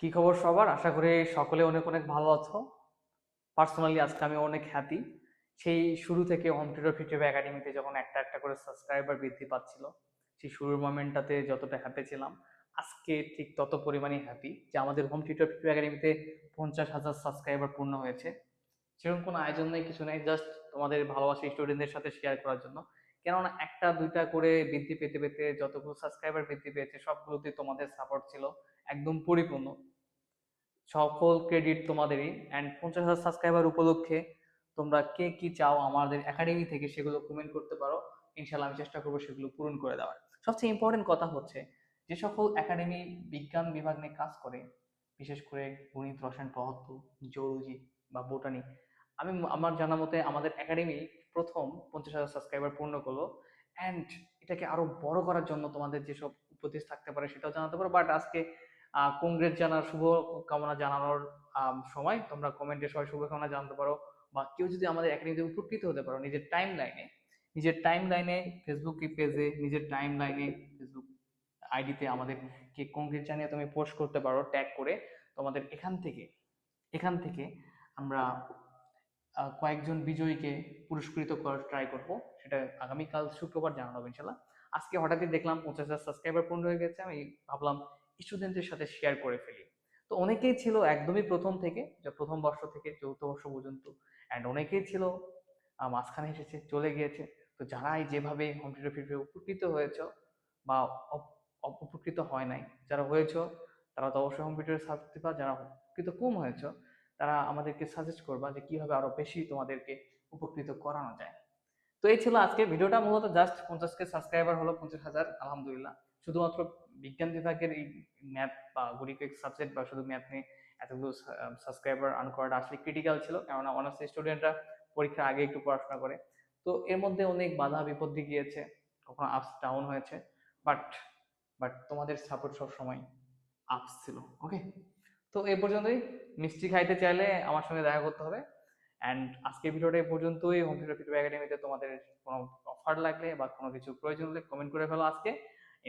কি খবর সবার? আশা করি সকলে অনেক অনেক ভালো আছো। পার্সোনালি আজকে আমি অনেক হ্যাপি। সেই শুরু থেকে হোম টিউটর ফিউটিউব একাডেমিতে যখন একটা একটা করে সাবস্ক্রাইবার বৃদ্ধি পাচ্ছিল, সেই শুরুর মোমেন্টটাতে যতটা হ্যাপি ছিলাম, আজকে ঠিক তত পরিমাণই হ্যাপি যে আমাদের হোম টিউটর ফিউটিউব একাডেমিতে 50,000 সাবস্ক্রাইবার পূর্ণ হয়েছে। সেরকম কোনো আয়োজন নেই, কিছু নেই, জাস্ট তোমাদের ভালোবাসা স্টুডেন্টদের সাথে শেয়ার করার জন্য। কেননা একটা দুইটা করে বৃদ্ধি পেতে পেতে যতগুলো সাবস্ক্রাইবার বৃদ্ধি পেয়েছে সবগুলোতে তোমাদের সাপোর্ট ছিল একদম পরিপূর্ণ। সকল ক্রেডিট তোমাদেরই। অ্যান্ড 50,000 সাবস্ক্রাইবার উপলক্ষে তোমরা কে কি চাও আমাদের একাডেমি থেকে সেগুলো কমেন্ট করতে পারো। ইনশাল্লাহ আমি চেষ্টা করবো সেগুলো পূরণ করে দেওয়ার। সবচেয়ে ইম্পর্টেন্ট কথা হচ্ছে, যে সকল একাডেমি বিজ্ঞান বিভাগ নিয়ে কাজ করে, বিশেষ করে গণিত, রসায়ন, পদার্থ, জুওলজি বা বোটানি, আমি আমার জানা মতে আমাদের একাডেমি প্রথম 50,000 সাবস্ক্রাইবার পূর্ণ করলো। অ্যান্ড এটাকে আরো বড় করার জন্য তোমাদের যেসব উপদেশ থাকতে পারে সেটাও জানাতে পারো। বাট আজকে কংগ্রেস জানার, শুভ কামনা জানানোর সময়, তোমরা কমেন্টে সবাই শুভকামনা জানাতে পারো। বা কেউ যদি আমাদের একাডেমিতে উপকৃত হতে পারো, নিজের টাইম লাইনে ফেসবুক পেজে, নিজের টাইম লাইনে ফেসবুক আইডিতে আমাদের কে কংগ্রেস জানিয়ে তুমি পোস্ট করতে পারো ট্যাগ করে। তোমাদের এখান থেকে আমরা কয়েকজন বিজয়ীকে পুরস্কৃত করার ট্রাই করব। সেটা আগামীকাল শুক্রবার জানানো হবে ইনশাল্লাহ। আজকে হঠাৎই দেখলাম 50,000 সাবস্ক্রাইবার পূর্ণ হয়ে গেছে, আমি ভাবলাম স্টুডেন্টদের সাথে শেয়ার করে ফেলি। তো অনেকেই ছিল একদমই প্রথম থেকে, যে প্রথম বর্ষ থেকে চতুর্থ বর্ষ পর্যন্ত, অ্যান্ড অনেকেই ছিল মাঝখানে এসেছে, চলে গিয়েছে। তো যারাই যেভাবে হোম টিউটর ফিল্ডে উপকৃত হয়েছ বা উপকৃত হয় নাই, যারা হয়েছ তারা তো অবশ্যই হোম টিউটরের সাথে দিবা। যারা উপকৃত কম হয়েছ তারা আমাদেরকে সাজেস্ট করবা যে কিভাবে আরো বেশি তোমাদেরকে উপকৃত করানো যায়। তো এই ছিল আজকে ভিডিওটা, মূলত জাস্ট 50K সাবস্ক্রাইবার হলো, 50,000 আলহামদুলিল্লাহ। শুধুমাত্র বিজ্ঞান বিভাগের এই ম্যাথ বা গণিত সাবজেক্ট বা শুধু ম্যাথ নিয়ে এতগুলো সাবস্ক্রাইবার আর্ন করাটা আসলে ক্রিটিক্যাল ছিল, কেননা অনার্স স্টুডেন্টরা পরীক্ষার আগে একটু পড়াশোনা করে। তো এর মধ্যে অনেক বাধা বিপত্তি গিয়েছে, কখনো আপস ডাউন হয়েছে, বাট বাট তোমাদের সাপোর্ট সব সময় আপস ছিল। ওকে, তো এই পর্যন্তই। মিষ্টি খাইতে চাইলে আমার সঙ্গে দেখা করতে হবে। অ্যান্ড আজকের ভিডিওটা এই পর্যন্তই। হোম টিউটর ফিউটিউব একাডেমিতে তোমাদের কোনো অফার লাগলে বা কোনো কিছু প্রয়োজন হলে কমেন্ট করে ফেলো আজকে।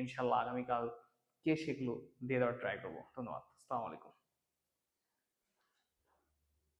ইনশাল্লাহ আগামীকাল কে সেগুলো দিয়ে দেওয়ার ট্রাই করবো। ধন্যবাদ। আসসালামু আলাইকুম।